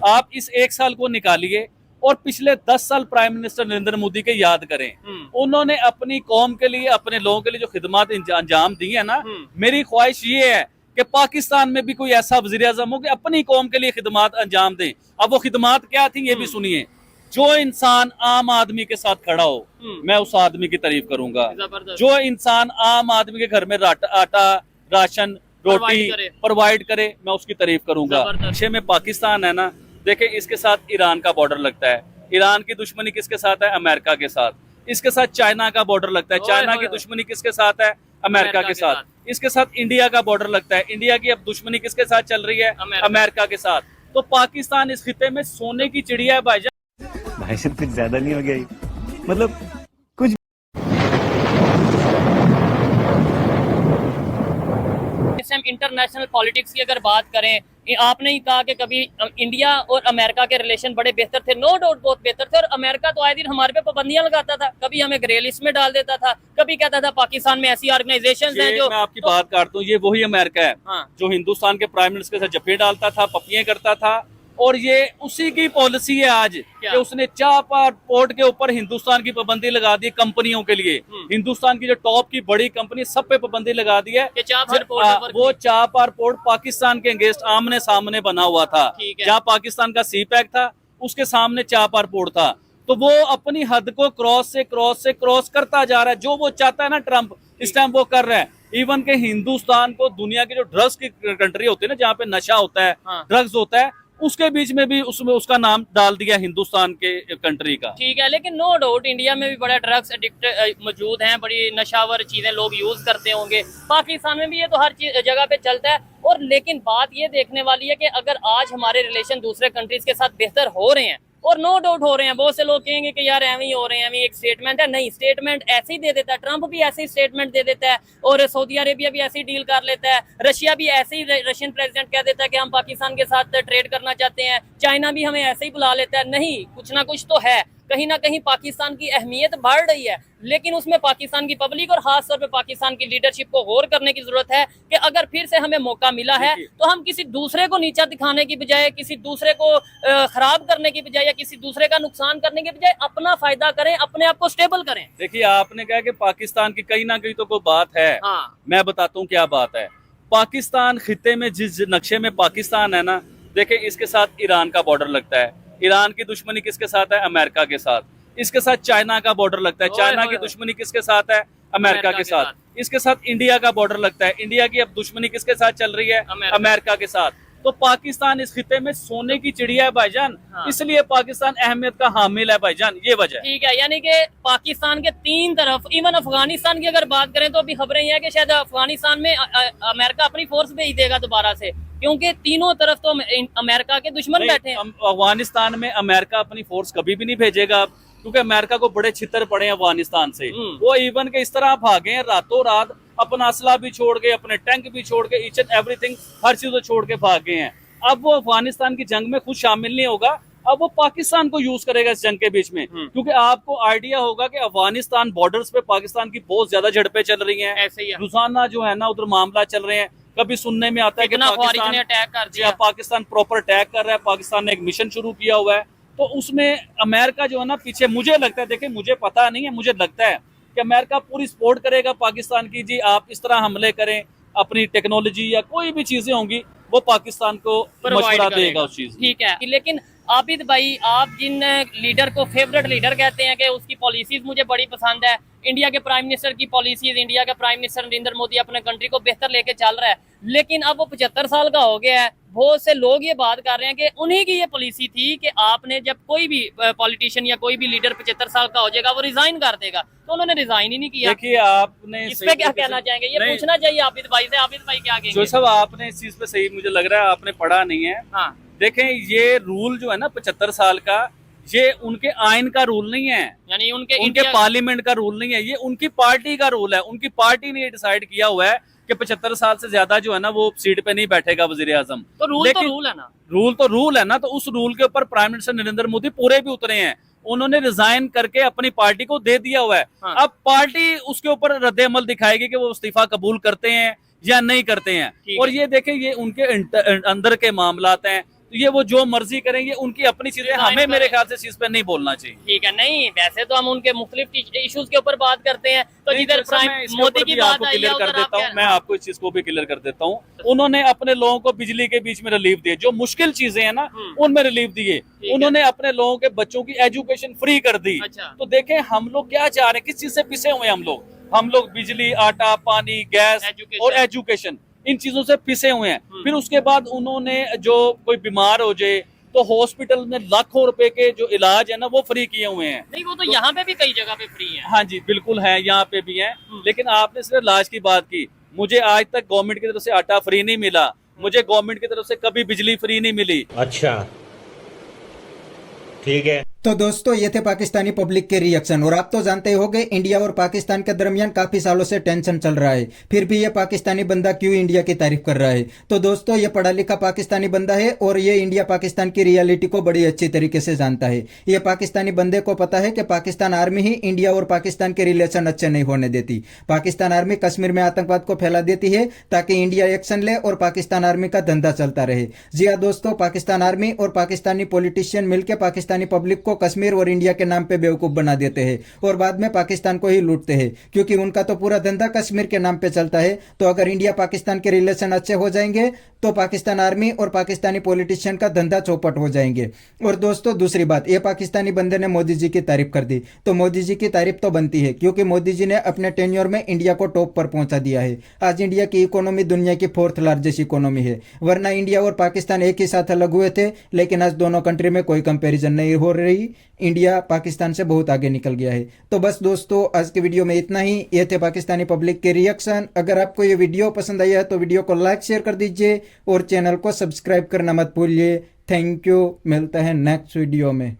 आप इस एक साल को निकालिए और पिछले 10 साल प्राइम मिनिस्टर नरेंद्र मोदी के याद करें। उन्होंने अपनी कौम के लिए, अपने लोगों के लिए जो खिदमत अंजाम दी है ना, मेरी ख्वाहिश ये है कि पाकिस्तान में भी कोई ऐसा वजीर आजम हो कि अपनी कौम के लिए खिदमत अंजाम दें। अब वो खिदमत क्या थी ये भी सुनिए। जो इंसान आम आदमी के साथ खड़ा हो, मैं उस आदमी की तारीफ करूंगा। जो इंसान आम आदमी के घर में आटा, राशन, रोटी प्रोवाइड करे, मैं उसकी तारीफ करूंगा। पीछे में पाकिस्तान है ना, देखे इसके साथ ईरान का बॉर्डर लगता है। ईरान की दुश्मनी किसके साथ है? अमेरिका के साथ। इसके साथ चाइना का बॉर्डर लगता है। चाइना की दुश्मनी किसके साथ है? अमेरिका के साथ। इसके साथ इंडिया का बॉर्डर लगता है। इंडिया की अब दुश्मनी किसके साथ चल रही है? अमेरिका के साथ। तो पाकिस्तान इस खिते में सोने की चिड़िया है भाईजान। भाई साहब कुछ ज्यादा नहीं हो गया ये? मतलब कुछ हम इंटरनेशनल पॉलिटिक्स की अगर बात करें, आपने ही कहा कि कभी इंडिया और अमेरिका के रिलेशन बड़े बेहतर थे। नो डाउट बहुत बेहतर थे। और अमेरिका तो आए दिन हमारे पे पाबंदियां लगाता था, कभी हमें ग्रे लिस्ट में डाल देता था, कभी कहता था पाकिस्तान में ऐसी ऑर्गेनाइजेशंस हैं जो। मैं आपकी बात काटता हूँ, ये वही अमेरिका है जो हिंदुस्तान के प्राइम मिनिस्टर के साथ जप्पे डालता था, पपियां करता था। और ये उसी की पॉलिसी है आज कि उसने चापार पोर्ट के ऊपर हिंदुस्तान की पाबंदी लगा दी कंपनियों के लिए। हिंदुस्तान की जो टॉप की बड़ी कंपनी सब पे पाबंदी लगा दी है। वो चापार पोर्ट पाकिस्तान के अगेंस्ट आमने सामने बना हुआ था। जहाँ पाकिस्तान का सी पैक था उसके सामने चापार पोर्ट था। तो वो अपनी हद को क्रॉस करता जा रहा है। जो वो चाहता है ना ट्रंप, इस टाइम वो कर रहा है। इवन के हिंदुस्तान को दुनिया की जो ड्रग्स की कंट्री होती है ना, जहाँ पे नशा होता है, ड्रग्स होता है, उसके बीच में भी उसमें उसका नाम डाल दिया हिंदुस्तान के कंट्री का। ठीक है, लेकिन नो डाउट इंडिया में भी बड़ा ड्रग्स एडिक्ट मौजूद हैं, बड़ी नशावर चीजें लोग यूज करते होंगे। पाकिस्तान में भी ये तो हर जगह पे चलता है। और लेकिन बात ये देखने वाली है कि अगर आज हमारे रिलेशन दूसरे कंट्रीज के साथ बेहतर हो रहे हैं, और नो डाउट हो रहे हैं, बहुत से लोग कहेंगे कि यार एवं ही हो रहे हैं, एवं एक स्टेटमेंट है। नहीं, स्टेटमेंट ऐसे ही दे देता है, ट्रंप भी ऐसे ही स्टेटमेंट दे देता है, और सऊदी अरेबिया भी ऐसे ही डील कर लेता है, रशिया भी ऐसे ही, रशियन प्रेसिडेंट कह देता है कि हम पाकिस्तान के साथ ट्रेड करना चाहते हैं, चाइना भी हमें ऐसे ही बुला लेता है। नहीं, कुछ ना कुछ तो है। कहीं ना कहीं पाकिस्तान की अहमियत बढ़ रही है, लेकिन उसमें पाकिस्तान की पब्लिक और खास तौर पे पाकिस्तान की लीडरशिप को गौर करने की जरूरत है कि अगर फिर से हमें मौका मिला है तो हम किसी दूसरे को नीचा दिखाने की बजाय, किसी दूसरे को खराब करने की बजाय, या किसी दूसरे का नुकसान करने की बजाय अपना फायदा करें, अपने आप को स्टेबल करें। देखिए, आपने कहा कि पाकिस्तान की कहीं ना कहीं तो कोई बात है। मैं बताता हूँ क्या बात है। पाकिस्तान खिते में जिस नक्शे में पाकिस्तान है ना, देखिए इसके साथ ईरान का बॉर्डर लगता है। ईरान की दुश्मनी किसके साथ है? अमेरिका के साथ। इसके साथ चाइना का बॉर्डर लगता है। चाइना की दुश्मनी किसके साथ है? अमेरिका के साथ। इसके साथ इंडिया का बॉर्डर लगता है। इंडिया की अब दुश्मनी किसके साथ चल रही है? अमेरिका के साथ। तो पाकिस्तान इस खिते में सोने की चिड़िया है भाईजान। इसलिए पाकिस्तान अहमियत का हामिल है भाईजान, ये वजह। ठीक है, यानी कि पाकिस्तान के तीन तरफ, इवन अफगानिस्तान की अगर बात करें तो अभी खबरें ये है कि शायद अफगानिस्तान में अमेरिका अपनी फोर्स भेज देगा दोबारा से, क्योंकि तीनों तरफ तो अमेरिका के दुश्मन बैठे हैं। अफगानिस्तान में अमेरिका अपनी फोर्स कभी भी नहीं भेजेगा, क्योंकि अमेरिका को बड़े छितर पड़े हैं अफगानिस्तान से। वो इवन के इस तरह भागे हैं रातों रात, अपना असला भी छोड़ के, अपने टैंक भी छोड़ के, ईच एंड एवरीथिंग, हर चीज छोड़ के भागे हैं। अब वो अफगानिस्तान की जंग में खुद शामिल नहीं होगा, अब वो पाकिस्तान को यूज करेगा इस जंग के बीच में। क्योंकि आपको आइडिया होगा कि अफगानिस्तान बॉर्डर्स पे पाकिस्तान की बहुत ज्यादा झड़पें चल रही हैं। रोजाना जो है ना उधर मामला चल रहे हैं। कभी सुनने में आता है कि पाकिस्तान ने अटैक कर दिया, पाकिस्तान प्रॉपर अटैक कर रहा है, पाकिस्तान ने एक मिशन शुरू किया हुआ है। तो उसमें अमेरिका जो है ना पीछे, मुझे लगता है, देखिए मुझे पता नहीं है, मुझे लगता है कि अमेरिका पूरी सपोर्ट करेगा पाकिस्तान की। जी आप इस तरह हमले करें, अपनी टेक्नोलॉजी या कोई भी चीजें होंगी वो पाकिस्तान को मशवरा देगा उस चीज। ठीक है, लेकिन आबिद भाई, आप जिन लीडर को फेवरेट लीडर कहते हैं कि उसकी पॉलिसीज मुझे बड़ी पसंद है, इंडिया के प्राइम मिनिस्टर की पॉलिसीज, इंडिया का प्राइम मिनिस्टर नरेंद्र मोदी अपने कंट्री को बेहतर लेके चल रहा है, लेकिन अब वो 75 साल का हो गया है। बहुत से लोग ये बात कर रहे हैं कि उन्हीं की ये पॉलिसी थी कि आपने जब कोई भी पॉलिटिशियन या कोई भी लीडर 75 साल का हो जाएगा वो रिजाइन कर देगा, तो उन्होंने रिजाइन ही नहीं किया। देखिए, आपने इस पे क्या कहना चाहेंगे? ये पूछना चाहिए आबिद भाई से। आबिद भाई क्या कहेंगे? जो सब आपने इस चीज पे सही, मुझे लग रहा है आपने पढ़ा नहीं है। देखें, ये रूल जो है ना 75 साल का, ये उनके आइन का रूल नहीं है, यानी उनके पार्लियामेंट का रूल नहीं है, ये उनकी पार्टी का रूल है। उनकी पार्टी ने डिसाइड किया हुआ है कि 75 साल से ज्यादा जो है ना वो सीट पे नहीं बैठेगा वजीर आजम। तो रूल तो रूल है ना, रूल है ना। तो उस रूल के ऊपर प्राइम मिनिस्टर नरेंद्र मोदी पूरे भी उतरे हैं। उन्होंने रिजाइन करके अपनी पार्टी को दे दिया हुआ है। अब पार्टी उसके ऊपर रद्द अमल दिखाएगी कि वो इस्तीफा कबूल करते हैं या नहीं करते हैं। और ये देखें, ये उनके अंदर के मामलात हैं। ये वो जो मर्जी करेंगे, उनकी अपनी चीजें, हमें मेरे ख्याल से चीज पे नहीं बोलना चाहिए। ठीक है, नहीं वैसे तो हम उनके मुख्तलिफ इश्यूज के ऊपर बात करते हैं, तो जिधर मोदी की बात आई है कर देता हूँ, मैं आपको इस चीज को भी क्लियर कर देता हूँ। उन्होंने अपने लोगों को बिजली के बीच में रिलीफ दिए, जो मुश्किल चीजें हैं ना उनमें रिलीफ दिए। उन्होंने अपने लोगों के बच्चों की एजुकेशन फ्री कर दी। तो देखें हम लोग क्या चाह रहे हैं, किस चीज से पिसे हुए हम लोग बिजली, आटा, पानी, गैस और एजुकेशन, इन चीजों से पिसे हुए हैं। फिर उसके बाद उन्होंने जो कोई बीमार हो जाए तो हॉस्पिटल में लाखों रुपए के जो इलाज है ना वो फ्री किए हुए हैं। नहीं, वो तो यहाँ पे भी कई जगह पे फ्री है। हाँ जी बिल्कुल है, यहाँ पे भी है। लेकिन आपने सिर्फ इलाज की बात की, मुझे आज तक गवर्नमेंट की तरफ से आटा फ्री नहीं मिला, मुझे गवर्नमेंट की तरफ से कभी बिजली फ्री नहीं मिली। अच्छा ठीक है। तो दोस्तों ये थे पाकिस्तानी पब्लिक के रिएक्शन। और आप तो जानते ही होंगे इंडिया और पाकिस्तान के दरमियान काफी सालों से टेंशन चल रहा है, फिर भी ये पाकिस्तानी बंदा क्यों इंडिया की तारीफ कर रहा है। तो दोस्तों ये पढ़ा लिखा पाकिस्तानी बंदा है और ये इंडिया पाकिस्तान की रियलिटी को बड़ी अच्छी तरीके से जानता है। ये पाकिस्तानी बंदे को पता है कि पाकिस्तान आर्मी ही इंडिया और पाकिस्तान के रिलेशन अच्छे नहीं होने देती। पाकिस्तान आर्मी कश्मीर में आतंकवाद को फैला देती है ताकि इंडिया एक्शन ले और पाकिस्तान आर्मी का धंधा चलता रहे। जी हाँ दोस्तों, पाकिस्तान आर्मी और पाकिस्तानी पॉलिटिशियन मिलकर पाकिस्तानी पब्लिक को कश्मीर और इंडिया के नाम पे बेवकूफ बना देते हैं और बाद में पाकिस्तान को ही लूटते हैं, क्योंकि उनका तो पूरा धंधा कश्मीर के नाम पे चलता है। तो अगर इंडिया पाकिस्तान के रिलेशन अच्छे हो जाएंगे तो पाकिस्तान आर्मी और पाकिस्तानी पॉलिटिशियन का धंधा चौपट हो जाएंगे। और दोस्तों दूसरी बात, ये पाकिस्तानी बंदे ने मोदी जी की तारीफ कर दी, तो मोदी जी की तारीफ तो बनती है, क्योंकि मोदी जी ने अपने टेन्योर में इंडिया को टॉप पर पहुंचा दिया है। आज इंडिया की इकोनॉमी दुनिया की 4th लार्जेस्ट इकोनॉमी है, वरना इंडिया और पाकिस्तान एक ही साथ अलग हुए थे, लेकिन आज दोनों कंट्री में कोई कंपैरिजन नहीं हो रही। इंडिया पाकिस्तान से बहुत आगे निकल गया है। तो बस दोस्तों आज के वीडियो में इतना ही। ये थे पाकिस्तानी पब्लिक के रिएक्शन। अगर आपको ये वीडियो पसंद आया है तो वीडियो को लाइक शेयर कर दीजिए और चैनल को सब्सक्राइब करना मत भूलिए। थैंक यू, मिलता है नेक्स्ट वीडियो में।